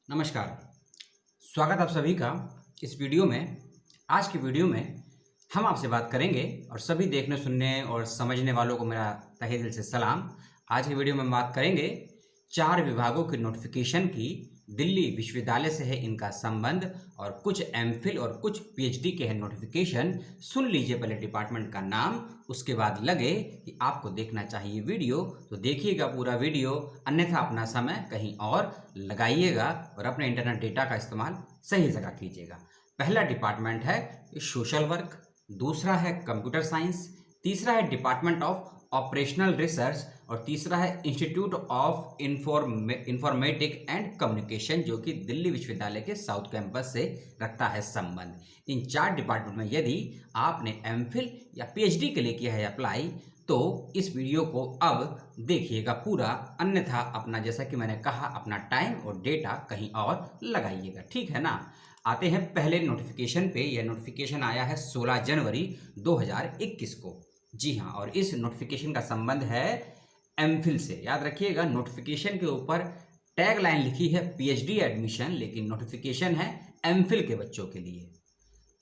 नमस्कार। स्वागत आप सभी का इस वीडियो में। आज की वीडियो में हम आपसे बात करेंगे और सभी देखने सुनने और समझने वालों को मेरा तहे दिल से सलाम। आज की वीडियो में हम बात करेंगे 4 विभागों की नोटिफिकेशन की। दिल्ली विश्वविद्यालय से है इनका संबंध और कुछ एमफिल और कुछ पीएचडी के हैं नोटिफिकेशन। सुन लीजिए पहले डिपार्टमेंट का नाम, उसके बाद लगे कि आपको देखना चाहिए वीडियो तो देखिएगा पूरा वीडियो, अन्यथा अपना समय कहीं और लगाइएगा और अपने इंटरनेट डेटा का इस्तेमाल सही जगह कीजिएगा। पहला डिपार्टमेंट है सोशल वर्क, दूसरा है कंप्यूटर साइंस, तीसरा है डिपार्टमेंट ऑफ ऑपरेशनल रिसर्च और तीसरा है institute of informatic and communication, जो कि दिल्ली विश्वविद्यालय के साउथ कैंपस से रखता है संबंध। इन 4 डिपार्टमेंट में यदि आपने एमफिल या पीएचडी के लिए किया है अप्लाई तो इस वीडियो को अब देखिएगा पूरा, अन्यथा अपना जैसा कि मैंने कहा अपना टाइम और डेटा कहीं और लगाइएगा, ठीक है ना। आते हैं पहले नोटिफिकेशन पे। यह नोटिफिकेशन आया है 16 जनवरी 2021 को। जी हाँ, और इस नोटिफिकेशन का संबंध है एमफिल से। याद रखिएगा नोटिफिकेशन के ऊपर टैग लाइन लिखी है पीएचडी एडमिशन, लेकिन नोटिफिकेशन है एमफिल के बच्चों के लिए।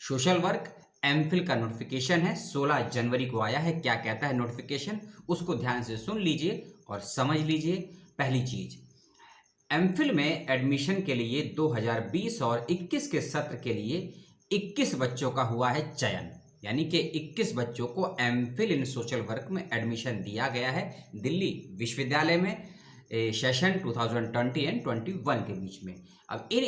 सोशल वर्क एमफिल का नोटिफिकेशन है, 16 जनवरी को आया है। क्या कहता है नोटिफिकेशन, उसको ध्यान से सुन लीजिए और समझ लीजिए। पहली चीज, एमफिल में एडमिशन के लिए 2020 और 21 के सत्र के लिए 21 बच्चों का हुआ है चयन, यानी कि 21 बच्चों को एमफिल इन सोशल वर्क में एडमिशन दिया गया है दिल्ली विश्वविद्यालय में सेशन 2020 एंड 21 के बीच में। अब इन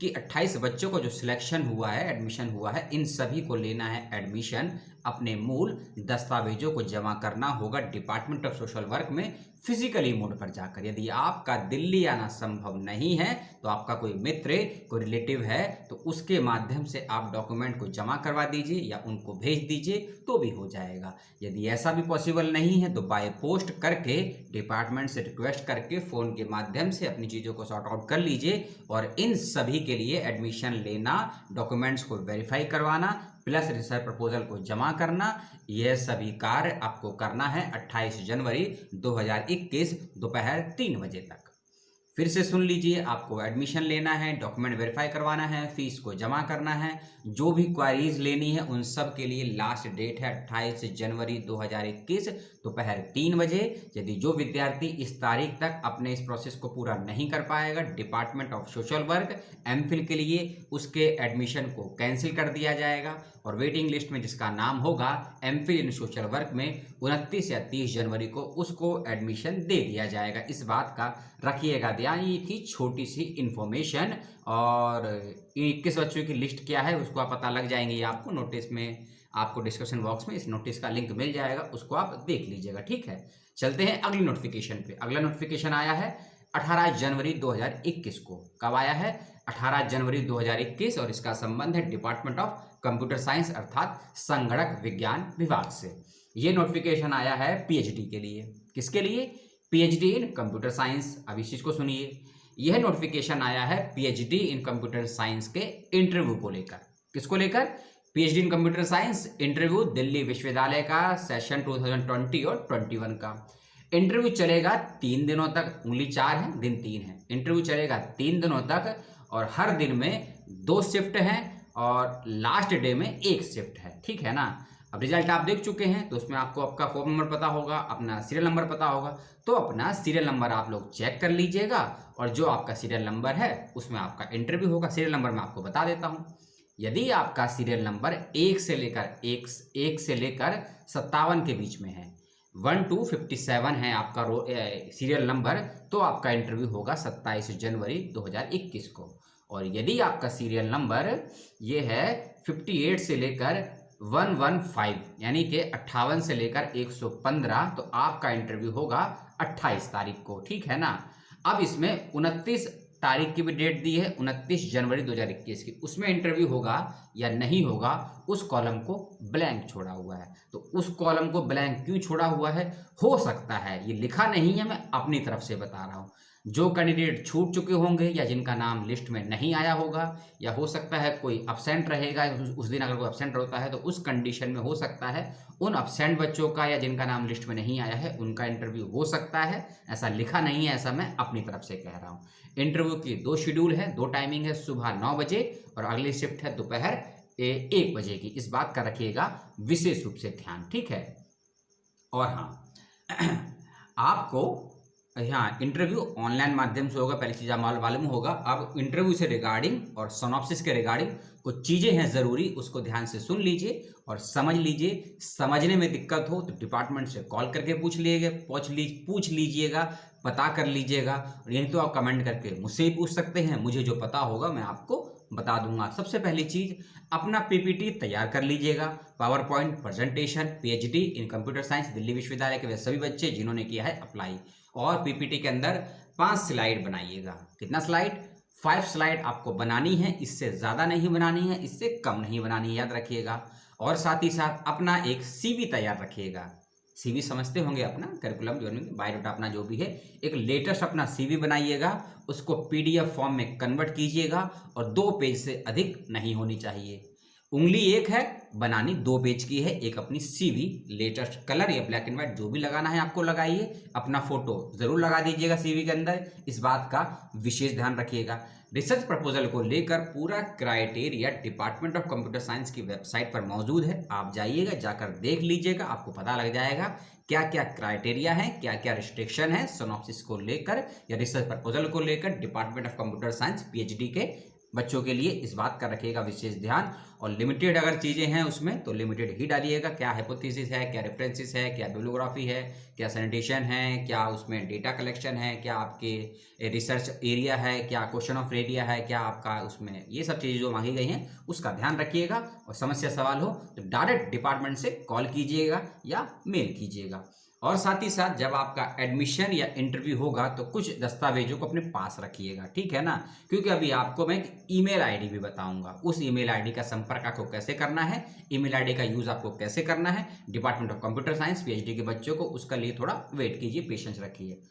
28 बच्चों को जो सिलेक्शन हुआ है, एडमिशन हुआ है, इन सभी को लेना है एडमिशन। अपने मूल दस्तावेजों को जमा करना होगा डिपार्टमेंट ऑफ सोशल वर्क में फिजिकली मोड पर जाकर। यदि आपका दिल्ली आना संभव नहीं है तो आपका कोई मित्र, कोई रिलेटिव है तो उसके माध्यम से आप डॉक्यूमेंट को जमा करवा दीजिए या उनको भेज दीजिए तो भी हो जाएगा। यदि ऐसा भी पॉसिबल नहीं है तो बाय पोस्ट करके डिपार्टमेंट से रिक्वेस्ट करके फ़ोन के माध्यम से अपनी चीज़ों को सॉर्ट आउट कर लीजिए। और इन सभी के लिए एडमिशन लेना, डॉक्यूमेंट्स को वेरीफाई करवाना प्लस रिसर्च प्रपोजल को जमा करना, यह सभी कार्य आपको करना है 28 जनवरी 2021 दोपहर 3 बजे तक। फिर से सुन लीजिए, आपको एडमिशन लेना है, डॉक्यूमेंट वेरीफाई करवाना है, फीस को जमा करना है, जो भी क्वारीज लेनी है उन सब के लिए लास्ट डेट है 28 जनवरी 2021 दोपहर 3 बजे। यदि जो विद्यार्थी इस तारीख तक अपने इस प्रोसेस को पूरा नहीं कर पाएगा department of social work MPhil के लिए, उसके एडमिशन को कैंसिल कर दिया जाएगा और वेटिंग लिस्ट में जिसका नाम होगा एमफिल इन सोशल वर्क में 29 या 30 जनवरी को उसको एडमिशन दे दिया जाएगा। इस बात का रखिएगा ध्यान। ये थी छोटी सी इंफॉर्मेशन और 21 बच्चों की लिस्ट क्या है उसको आप पता लग जाएंगे। आपको नोटिस में, आपको डिस्क्रिप्शन बॉक्स में इस नोटिस का लिंक मिल जाएगा, उसको आप देख लीजिएगा, ठीक है। चलते हैं अगली नोटिफिकेशन पे। अगला नोटिफिकेशन आया है 18 जनवरी 2021 को। कब आया है? 18 जनवरी 2021 और इसका संबंध है डिपार्टमेंट ऑफ कंप्यूटर साइंस अर्थात संगणक विज्ञान विभाग से। ये नोटिफिकेशन आया है पीएचडी के लिए। किसके लिए? PhD in computer science. अब इस चीज को सुनिए, यह नोटिफिकेशन आया है पीएचडी इन कंप्यूटर साइंस के इंटरव्यू को लेकर। किसको लेकर? PhD in computer science interview Delhi विश्वविद्यालय का सेशन 2020 और 21 का। इंटरव्यू चलेगा 3 दिनों तक, उंगली 4 है, दिन 3 है। इंटरव्यू चलेगा 3 दिनों तक और हर दिन में 2 शिफ्ट हैं और लास्ट डे में 1 शिफ्ट है, ठीक है ना। अब रिजल्ट आप देख चुके हैं तो उसमें आपको आपका फॉर्म नंबर पता होगा, अपना सीरियल नंबर पता होगा, तो अपना सीरियल नंबर आप लोग चेक कर लीजिएगा और जो आपका सीरियल नंबर है उसमें आपका इंटरव्यू होगा। सीरियल नंबर मैं आपको बता देता हूँ। यदि आपका सीरियल नंबर 1 से लेकर 57 के बीच में है, 1 to 57 है आपका सीरियल नंबर, तो आपका इंटरव्यू होगा 27 जनवरी 2021 को। और यदि आपका सीरियल नंबर ये है 58 से लेकर 115 यानी कि 58 से लेकर 115, तो आपका इंटरव्यू होगा 28 तारीख को, ठीक है ना। अब इसमें 29 तारीख की भी डेट दी है, 29 जनवरी 2021 की। उसमें इंटरव्यू होगा या नहीं होगा उस कॉलम को ब्लैंक छोड़ा हुआ है। तो उस कॉलम को ब्लैंक क्यों छोड़ा हुआ है? हो सकता है, ये लिखा नहीं है, मैं अपनी तरफ से बता रहा हूँ, जो कैंडिडेट छूट चुके होंगे या जिनका नाम लिस्ट में नहीं आया होगा, या हो सकता है कोई अब्सेंट रहेगा, उस दिन अगर कोई अब्सेंट होता है तो उस कंडीशन में हो सकता है उन अब्सेंट बच्चों का या जिनका नाम लिस्ट में नहीं आया है उनका इंटरव्यू हो सकता है। ऐसा लिखा नहीं है, ऐसा मैं अपनी तरफ से कह रहा हूँ। इंटरव्यू की 2 शेड्यूल है, 2 टाइमिंग है, सुबह 9 बजे और अगली शिफ्ट है दोपहर 1 बजे की। इस बात का रखिएगा विशेष रूप से ध्यान, ठीक है। और हाँ आपको यहाँ इंटरव्यू ऑनलाइन माध्यम से होगा, पहली चीज़ आप मालूम होगा। अब इंटरव्यू से रिगार्डिंग और सिनॉप्सिस के रिगार्डिंग कुछ चीज़ें हैं ज़रूरी, उसको ध्यान से सुन लीजिए और समझ लीजिए। समझने में दिक्कत हो तो डिपार्टमेंट से कॉल करके पूछ लीजिएगा, पता कर लीजिएगा। और यही तो आप कमेंट करके मुझसे ही पूछ सकते हैं, मुझे जो पता होगा मैं आपको बता दूंगा। सबसे पहली चीज़, अपना पीपीटी तैयार कर लीजिएगा। Power point presentation, PhD in computer science, Delhi विश्वविद्यालय के वे सभी बच्चे जिन्होंने किया है अप्लाई। और पीपीटी के अंदर 5 स्लाइड बनाइएगा। कितना स्लाइड? 5 स्लाइड आपको बनानी है, इससे ज़्यादा नहीं बनानी है, इससे कम नहीं बनानी है, याद रखिएगा। और साथ ही साथ अपना एक सीवी तैयार रखिएगा। सीवी समझते होंगे, अपना करिकुलम जो बायोडाटा अपना जो भी है, एक लेटेस्ट अपना सीवी बनाइएगा। उसको पीडीएफ फॉर्म में कन्वर्ट कीजिएगा और 2 पेज से अधिक नहीं होनी चाहिए। उंगली एक है, बनानी 2 पेज की है। एक अपनी सीवी लेटेस्ट कलर या ब्लैक एंड व्हाइट जो भी लगाना है आपको लगाइए। अपना फोटो जरूर लगा दीजिएगा सीवी के अंदर, इस बात का विशेष ध्यान रखिएगा। रिसर्च प्रपोजल को लेकर पूरा criteria department of computer science की वेबसाइट पर मौजूद है, आप जाइएगा, जाकर देख लीजिएगा, आपको पता लग जाएगा क्या क्या क्राइटेरिया है, क्या क्या रिस्ट्रिक्शन है सिनॉप्सिस को लेकर या रिसर्च प्रपोजल को लेकर department of computer science PhD के बच्चों के लिए। इस बात का रखिएगा विशेष ध्यान। और लिमिटेड अगर चीज़ें हैं उसमें तो लिमिटेड ही डालिएगा। क्या हाइपोथेसिस है, क्या रेफरेंसेस है, क्या बिब्लियोग्राफी है, क्या सैनिटेशन है, क्या उसमें डेटा कलेक्शन है, क्या आपके रिसर्च एरिया है, क्या क्वेश्चन ऑफ एरिया है, क्या आपका उसमें, ये सब चीज़ें जो मांगी गई हैं उसका ध्यान रखिएगा। और समस्या सवाल हो तो डायरेक्ट डिपार्टमेंट से कॉल कीजिएगा या मेल कीजिएगा। और साथ ही साथ जब आपका एडमिशन या इंटरव्यू होगा तो कुछ दस्तावेजों को अपने पास रखिएगा, ठीक है ना। क्योंकि अभी आपको मैं एक ईमेल आईडी भी बताऊंगा, उस ईमेल आईडी का संपर्क आपको कैसे करना है, ईमेल आईडी का यूज आपको कैसे करना है department of computer science PhD के बच्चों को, उसका लिए थोड़ा वेट कीजिए, पेशेंस रखिए।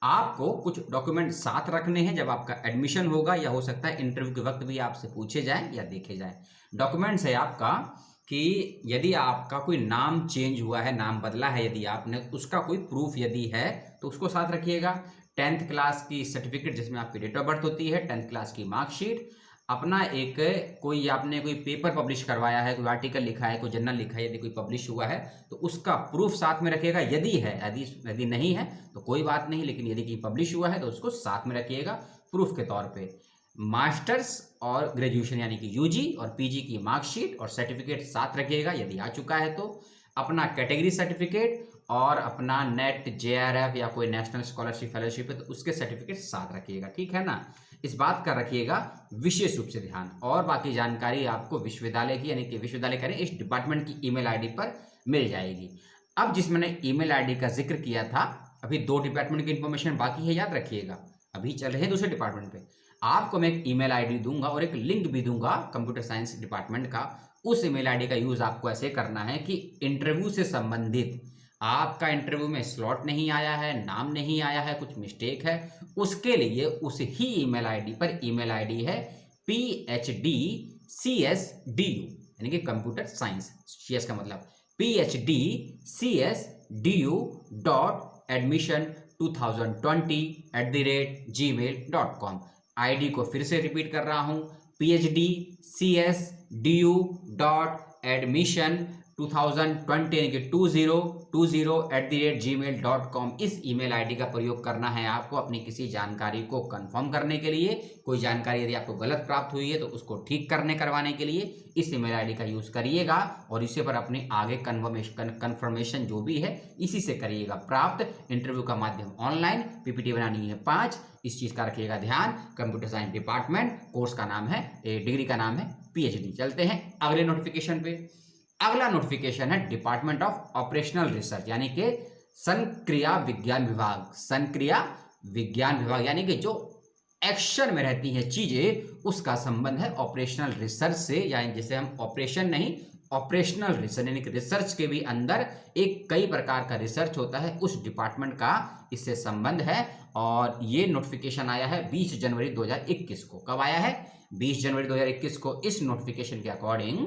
आपको कुछ डॉक्यूमेंट साथ रखने हैं जब आपका एडमिशन होगा, या हो सकता है इंटरव्यू के वक्त भी आपसे पूछे जाएं या देखे जाएं। डॉक्यूमेंट्स है आपका कि यदि आपका कोई नाम चेंज हुआ है, नाम बदला है, यदि आपने उसका कोई प्रूफ यदि है तो उसको साथ रखिएगा। 10th क्लास की सर्टिफिकेट जिसमें आपकी डेट ऑफ बर्थ होती है, 10th क्लास की मार्कशीट, अपना एक कोई आपने कोई पेपर पब्लिश करवाया है, कोई आर्टिकल लिखा है, कोई जर्नल लिखा है, यदि कोई पब्लिश हुआ है तो उसका प्रूफ साथ में रखिएगा यदि है। यदि नहीं है तो कोई बात नहीं, लेकिन यदि कहीं पब्लिश हुआ है तो उसको साथ में रखिएगा प्रूफ के तौर पे। मास्टर्स और ग्रेजुएशन यानी कि यूजी और पीजी की मार्कशीट और सर्टिफिकेट साथ रखिएगा यदि आ चुका है तो। अपना कैटेगरी सर्टिफिकेट और अपना नेट जेआरएफ या कोई नेशनल स्कॉलरशिप फेलोशिप है तो उसके सर्टिफिकेट साथ रखिएगा, ठीक है ना। इस बात का रखिएगा विशेष रूप से ध्यान। और बाकी जानकारी आपको विश्वविद्यालय की यानी कि विश्वविद्यालय करें इस डिपार्टमेंट की ईमेल आईडी पर मिल जाएगी। अब जिस मैंने ईमेल आईडी का जिक्र किया था, अभी 2 डिपार्टमेंट की इंफॉर्मेशन बाकी है, याद रखिएगा। अभी चल रहे हैं दूसरे डिपार्टमेंट पे। आपको मैं एक ईमेल आईडी दूंगा और एक लिंक भी दूंगा कंप्यूटर साइंस डिपार्टमेंट का। उस ईमेल आईडी का यूज आपको ऐसे करना है कि इंटरव्यू से संबंधित आपका इंटरव्यू में स्लॉट नहीं आया है, नाम नहीं आया है, कुछ मिस्टेक है, उसके लिए उस ही ईमेल आईडी पर ईमेल आईडी है PhDCSDU यानी कि कंप्यूटर साइंस, CS का मतलब PhDCSDU.admission2020@gmail.com। आईडी को फिर से रिपीट कर रहा हूं, PhDCSDU.admission2020 यानी कि 2020@gmail.com। इस ईमेल आईडी का प्रयोग करना है आपको अपनी किसी जानकारी को कंफर्म करने के लिए। कोई जानकारी यदि आपको गलत प्राप्त हुई है तो उसको ठीक करवाने के लिए इस ईमेल आईडी का यूज करिएगा और इसी पर अपने आगे कन्फर्मेशन जो भी है इसी से करिएगा प्राप्त। इंटरव्यू का माध्यम ऑनलाइन, पीपीटी बनानी है 5, इस चीज का रखिएगा ध्यान। कंप्यूटर साइंस डिपार्टमेंट, कोर्स का नाम है, डिग्री का नाम है पीएचडी। चलते हैं अगले नोटिफिकेशन पे। अगला नोटिफिकेशन है डिपार्टमेंट ऑफ ऑपरेशनल रिसर्च यानी कि संक्रिया विज्ञान विभाग। संक्रिया विज्ञान विभाग यानी कि जो एक्शन में रहती हैं चीजें, उसका संबंध है ऑपरेशनल रिसर्च से, यानी जैसे हम ऑपरेशन नहीं ऑपरेशनल रिसर्च यानी कि रिसर्च के भी अंदर एक कई प्रकार का रिसर्च होता है, उस डिपार्टमेंट का इससे संबंध है। और ये नोटिफिकेशन आया है 20 जनवरी 2021 को। कब आया है? 20 जनवरी 2021 को। इस नोटिफिकेशन के अकॉर्डिंग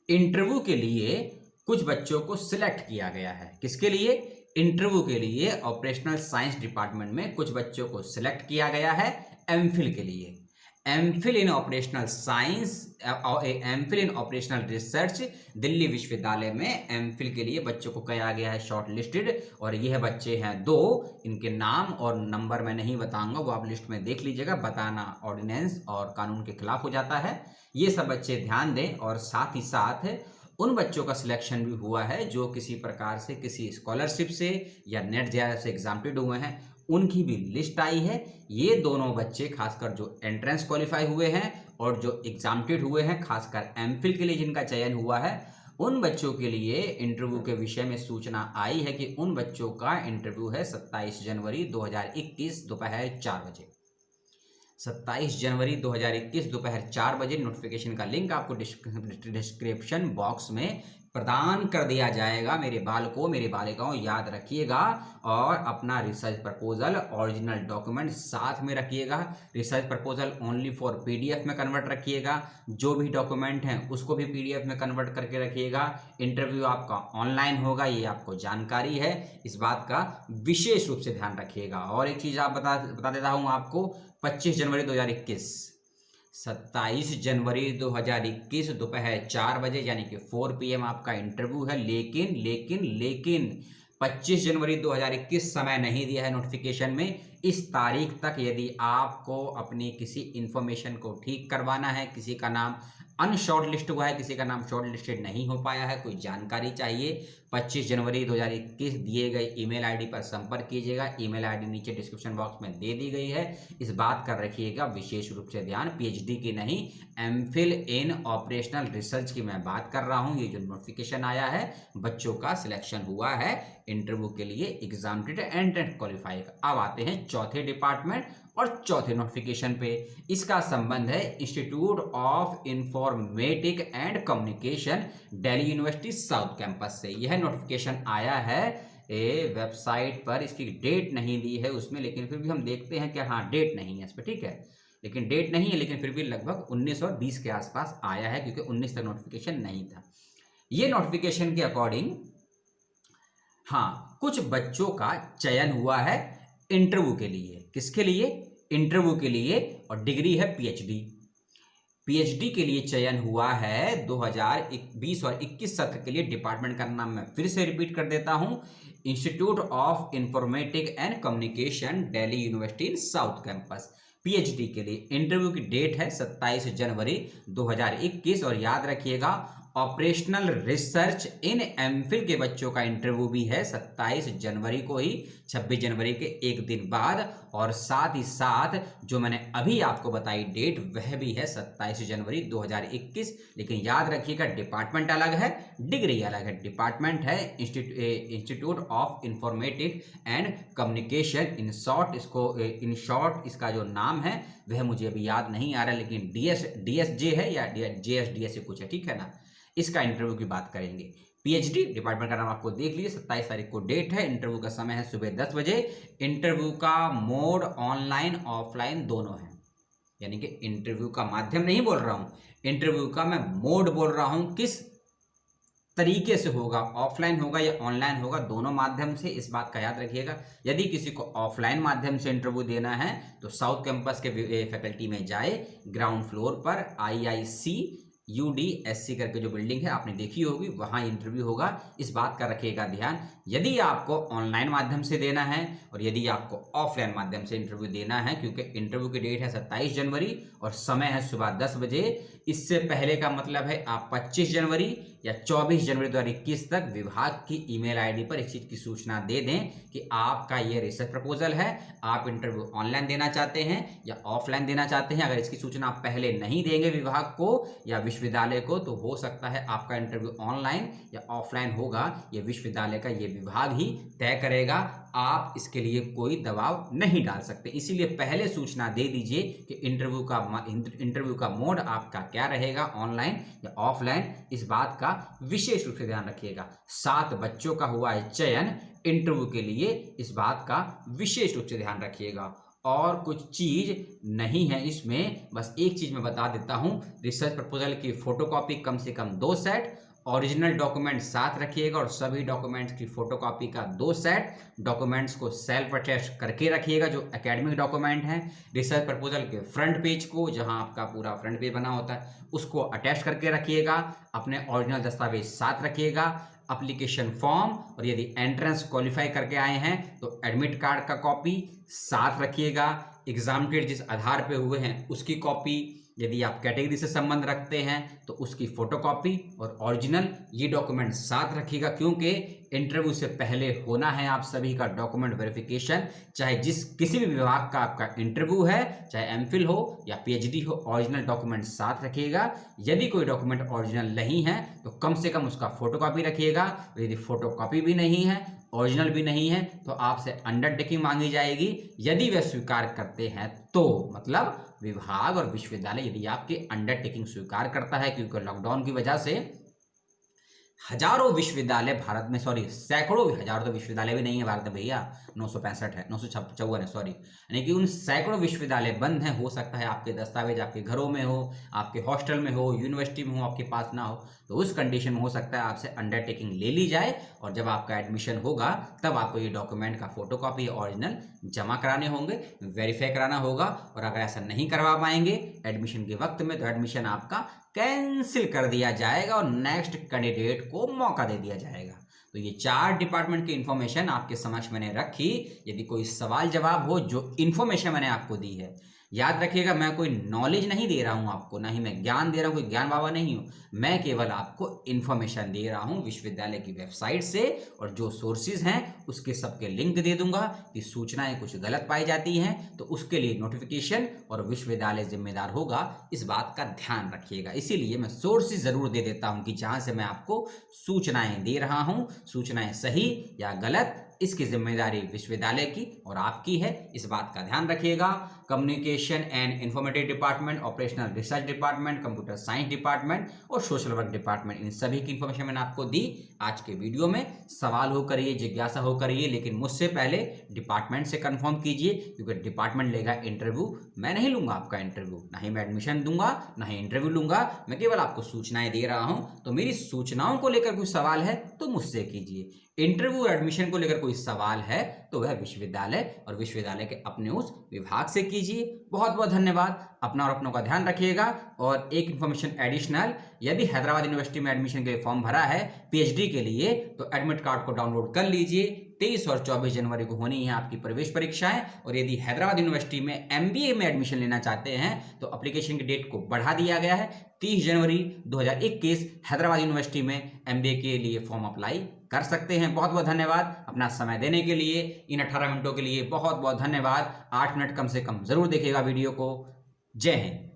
इंटरव्यू के लिए कुछ बच्चों को सिलेक्ट किया गया है। किसके लिए? इंटरव्यू के लिए ऑपरेशनल साइंस डिपार्टमेंट में कुछ बच्चों को सिलेक्ट किया गया है एमफिल के लिए। एमफिल इन ऑपरेशनल साइंस, एमफिल इन ऑपरेशनल रिसर्च दिल्ली विश्वविद्यालय में एमफिल के लिए बच्चों को किया गया है शॉर्ट लिस्टेड। और यह बच्चे हैं 2, इनके नाम और नंबर मैं नहीं बताऊंगा, वो आप लिस्ट में देख लीजिएगा, बताना ऑर्डिनेंस और कानून के खिलाफ हो जाता है। ये सब बच्चे ध्यान दें। और साथ ही साथ उन बच्चों का सिलेक्शन भी हुआ है जो किसी प्रकार से किसी स्कॉलरशिप से या नेट जेआरएफ से एग्जाम्प्टेड हुए हैं, उनकी भी लिस्ट आई है। ये दोनों बच्चे खासकर जो एंट्रेंस क्वालिफाई हुए हैं और जो एग्जाम्प्टेड हुए हैं, खासकर एमफिल के लिए जिनका चयन हुआ है, उन बच्चों के लिए इंटरव्यू के विषय में सूचना आई है कि उन बच्चों का इंटरव्यू है 27 जनवरी 2021 दोपहर 4 बजे। 27 जनवरी 2021 दोपहर 4 बजे। नोटिफिकेशन का लिंक आपको डिस्क्रिप्शन बॉक्स में प्रदान कर दिया जाएगा। मेरे बालकों, मेरे बालिकाओं, याद रखिएगा और अपना रिसर्च प्रपोजल ओरिजिनल डॉक्यूमेंट साथ में रखिएगा। Research proposal only for PDF में कन्वर्ट रखिएगा। जो भी डॉक्यूमेंट हैं उसको भी पीडीएफ में कन्वर्ट करके रखिएगा। इंटरव्यू आपका ऑनलाइन होगा, ये आपको जानकारी है, इस बात का विशेष रूप से ध्यान रखिएगा। और एक चीज़ आप बता देता हूँ आपको, 25 जनवरी 2021, 27 जनवरी 2021 दोपहर 4 बजे यानी कि 4 PM आपका इंटरव्यू है। लेकिन 25 जनवरी 2021 समय नहीं दिया है नोटिफिकेशन में। इस तारीख तक यदि आपको अपनी किसी इंफॉर्मेशन को ठीक करवाना है, किसी का नाम अनशॉर्ट लिस्ट हुआ है, किसी का नाम शॉर्ट लिस्टेड नहीं हो पाया है, कोई जानकारी चाहिए, 25 जनवरी 2021 दिए गए ईमेल आईडी पर संपर्क कीजिएगा। ईमेल आईडी नीचे डिस्क्रिप्शन बॉक्स में दे दी गई है। इस बात का रखिएगा विशेष रूप से ध्यान, पीएचडी की नहीं, एमफिल इन ऑपरेशनल रिसर्च की मैं बात कर रहा हूँ। ये जो नोटिफिकेशन आया है, बच्चों का सिलेक्शन हुआ है इंटरव्यू के लिए एग्जाम्प्टेड एंट्रेंस क्वालिफाई। अब आते हैं चौथे डिपार्टमेंट और चौथे नोटिफिकेशन पे। इसका संबंध है institute of informatic and communication, Delhi university south campus से। यह नोटिफिकेशन आया है वेबसाइट पर, इसकी डेट नहीं दी है उसमें, लेकिन फिर भी हम देखते हैं कि हाँ डेट नहीं है इस पर, ठीक है, लेकिन डेट नहीं है, लेकिन फिर भी लगभग 19 और 20 के आसपास आया है क्योंकि 19 तक नोटिफिकेशन नहीं था। ये नोटिफिकेशन के अकॉर्डिंग हाँ कुछ बच्चों का चयन हुआ है इंटरव्यू के लिए। किसके लिए? इंटरव्यू के लिए। और डिग्री है पीएचडी। पीएचडी के लिए चयन हुआ है 2020 और 21 सत्र के लिए। डिपार्टमेंट का नाम मैं फिर से रिपीट कर देता हूं, institute of informatic and communication, Delhi university south campus. PhD के लिए इंटरव्यू की डेट है 27 जनवरी 2021। और याद रखिएगा ऑपरेशनल रिसर्च इन एमफिल के बच्चों का इंटरव्यू भी है 27 जनवरी को ही, 26 जनवरी के एक दिन बाद। और साथ ही साथ जो मैंने अभी आपको बताई डेट, वह भी है 27 जनवरी 2021। लेकिन याद रखिएगा डिपार्टमेंट अलग है, डिग्री अलग है। डिपार्टमेंट है institute of informatic and communication, in short इसका जो नाम है वह मुझे अभी याद नहीं आ रहा, लेकिन DSJ है या JSDS कुछ है, ठीक है ना। इसका इंटरव्यू की बात करेंगे। पीएचडी डिपार्टमेंट का नाम आपको देख लीजिए, 27 तारीख को डेट है। इंटरव्यू का समय है सुबह 10 बजे। इंटरव्यू का मोड ऑनलाइन ऑफलाइन दोनों है, यानी कि इंटरव्यू का माध्यम नहीं बोल रहा हूं, इंटरव्यू का मैं मोड बोल रहा हूं, किस तरीके से होगा, ऑफलाइन होगा या ऑनलाइन होगा, दोनों माध्यम से। इस बात का याद रखिएगा। यदि किसी को ऑफलाइन माध्यम से इंटरव्यू देना है तो साउथ कैंपस के फैकल्टी में जाए, ग्राउंड फ्लोर पर IIC UDSC करके जो बिल्डिंग है आपने देखी होगी, वहां इंटरव्यू होगा। इस बात का रखिएगा ध्यान। यदि आपको ऑनलाइन माध्यम से देना है और यदि आपको ऑफलाइन माध्यम से इंटरव्यू देना है, क्योंकि इंटरव्यू की डेट है 27 जनवरी और समय है सुबह 10 बजे, इससे पहले का मतलब है आप 25 जनवरी या 24 जनवरी 2021 तक विभाग की ईमेल आईडी पर इस चीज़ की सूचना दे दें कि आपका ये रिसर्च प्रपोजल है, आप इंटरव्यू ऑनलाइन देना चाहते हैं या ऑफलाइन देना चाहते हैं। अगर इसकी सूचना आप पहले नहीं देंगे विभाग को या विश्वविद्यालय को, तो हो सकता है आपका इंटरव्यू ऑनलाइन या ऑफलाइन होगा, ये विश्वविद्यालय का ये विभाग ही तय करेगा। आप इसके लिए कोई दबाव नहीं डाल सकते। इसीलिए पहले सूचना दे दीजिए कि इंटरव्यू का मोड आपका क्या रहेगा, ऑनलाइन या ऑफलाइन। इस बात का विशेष रूप से ध्यान रखिएगा। 7 बच्चों का हुआ है चयन इंटरव्यू के लिए, इस बात का विशेष रूप से ध्यान रखिएगा। और कुछ चीज नहीं है इसमें, बस एक चीज मैं बता देता हूं, रिसर्च प्रपोजल की फोटोकॉपी कम से कम 2 सेट, ओरिजिनल डॉक्यूमेंट साथ रखिएगा और सभी डॉक्यूमेंट्स की फोटोकॉपी का 2 सेट। डॉक्यूमेंट्स को सेल्फ अटेस्ट करके रखिएगा जो एकेडमिक डॉक्यूमेंट हैं। रिसर्च प्रपोजल के फ्रंट पेज को, जहां आपका पूरा फ्रंट पेज बना होता है, उसको अटैच करके रखिएगा। अपने ओरिजिनल दस्तावेज साथ रखिएगा। एप्लीकेशन फॉर्म, और यदि एंट्रेंस क्वालिफाई करके आए हैं तो एडमिट कार्ड का कॉपी साथ रखिएगा। एग्जाम डेट जिस आधार पे हुए हैं उसकी कॉपी, यदि आप कैटेगरी से संबंध रखते हैं तो उसकी फोटोकॉपी और ओरिजिनल, ये डॉक्यूमेंट साथ रखिएगा, क्योंकि इंटरव्यू से पहले होना है आप सभी का डॉक्यूमेंट वेरिफिकेशन। चाहे किसी भी विभाग का आपका इंटरव्यू है, चाहे एमफिल हो या पीएचडी हो, ओरिजिनल डॉक्यूमेंट साथ रखिएगा। यदि कोई डॉक्यूमेंट ओरिजिनल नहीं है तो कम से कम उसका फोटोकॉपी रखिएगा। यदि फोटोकॉपी भी नहीं है, ओरिजिनल भी नहीं है, तो आपसे अंडरटेकिंग मांगी जाएगी। यदि वे स्वीकार करते हैं तो, मतलब विभाग और विश्वविद्यालय यदि आपके अंडरटेकिंग स्वीकार करता है, क्योंकि लॉकडाउन की वजह से हजारों विश्वविद्यालय भारत में, सॉरी सैकड़ों, हजारों तो विश्वविद्यालय भी नहीं है भारत में भैया, 965 है, 954 है, सॉरी, यानी कि उन सैकड़ों विश्वविद्यालय बंद हैं। हो सकता है आपके दस्तावेज आपके घरों में हो, आपके हॉस्टल में हो, यूनिवर्सिटी में हो, आपके पास ना हो, तो उस कंडीशन में हो सकता है आपसे अंडरटेकिंग ले ली जाए, और जब आपका एडमिशन होगा तब आपको ये डॉक्यूमेंट का फोटोकॉपी ओरिजिनल जमा कराने होंगे, वेरीफाई कराना होगा। और अगर ऐसा नहीं करवा पाएंगे एडमिशन के वक्त में, तो एडमिशन आपका कैंसिल कर दिया जाएगा और नेक्स्ट कैंडिडेट को मौका दे दिया जाएगा। तो ये 4 डिपार्टमेंट की इंफॉर्मेशन आपके समक्ष मैंने रखी। यदि कोई सवाल जवाब हो, जो इंफॉर्मेशन मैंने आपको दी है, याद रखिएगा, मैं कोई नॉलेज नहीं दे रहा हूं आपको, ना ही मैं ज्ञान दे रहा हूं, कोई ज्ञान बाबा नहीं हूं, मैं केवल आपको इंफॉर्मेशन दे रहा हूं विश्वविद्यालय की वेबसाइट से, और जो सोर्सेज हैं उसके सबके लिंक दे दूंगा। कि सूचनाएं कुछ गलत पाई जाती हैं तो उसके लिए नोटिफिकेशन और विश्वविद्यालय जिम्मेदार होगा, इस बात का ध्यान रखिएगा। इसीलिए मैं सोर्सेज जरूर दे देता हूं कि जहां से मैं आपको सूचनाएं दे रहा हूं, सूचनाएं सही या गलत, इसकी जिम्मेदारी विश्वविद्यालय की और आपकी है, इस बात का ध्यान रखिएगा। Communication and informative department, operational research department, computer science department और सोशल वर्क डिपार्टमेंट, इन सभी की इंफॉर्मेशन मैंने आपको दी आज के वीडियो में। सवाल हो करिए, जिज्ञासा हो करिए, लेकिन मुझसे पहले डिपार्टमेंट से कंफर्म कीजिए, क्योंकि डिपार्टमेंट लेगा इंटरव्यू, मैं नहीं लूंगा आपका इंटरव्यू, ना ही मैं एडमिशन दूंगा, ना ही इंटरव्यू लूंगा, मैं केवल आपको सूचनाएं दे रहा हूं। तो मेरी सूचनाओं को लेकर कोई सवाल है तो मुझसे कीजिए। इंटरव्यू और एडमिशन को लेकर कोई सवाल है तो वह विश्वविद्यालय और विश्वविद्यालय के अपने उस विभाग से कीजिए। बहुत बहुत धन्यवाद। अपना और अपनों का ध्यान रखिएगा। और एक इन्फॉर्मेशन एडिशनल, यदि हैदराबाद यूनिवर्सिटी में एडमिशन के लिए फॉर्म भरा है पीएचडी के लिए, तो एडमिट कार्ड को डाउनलोड कर लीजिए। 23 और 24 जनवरी को होनी है आपकी प्रवेश परीक्षाएं। और यदि हैदराबाद यूनिवर्सिटी में एमबीए में एडमिशन लेना चाहते हैं तो एप्लीकेशन की डेट को बढ़ा दिया गया है। 30 जनवरी 2021 हैदराबाद यूनिवर्सिटी में एमबीए के लिए फॉर्म अप्लाई कर सकते हैं। बहुत बहुत धन्यवाद अपना समय देने के लिए। इन 18 मिनटों के लिए बहुत बहुत धन्यवाद। 8 मिनट कम से कम जरूर देखिएगा वीडियो को। जय हिंद।